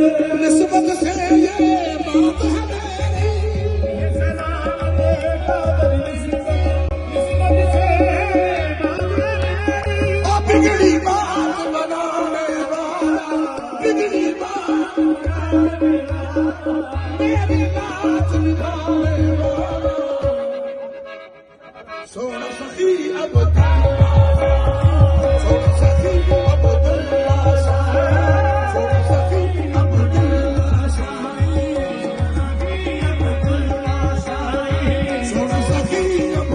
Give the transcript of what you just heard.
निस्बत से ये बात है बिगड़ी बात बनाने वाला, बिगड़ी बात मेरी बात निभाने वाला। सोना सखी अब सोना सखी अब सोना सखी अब सोना सखी अब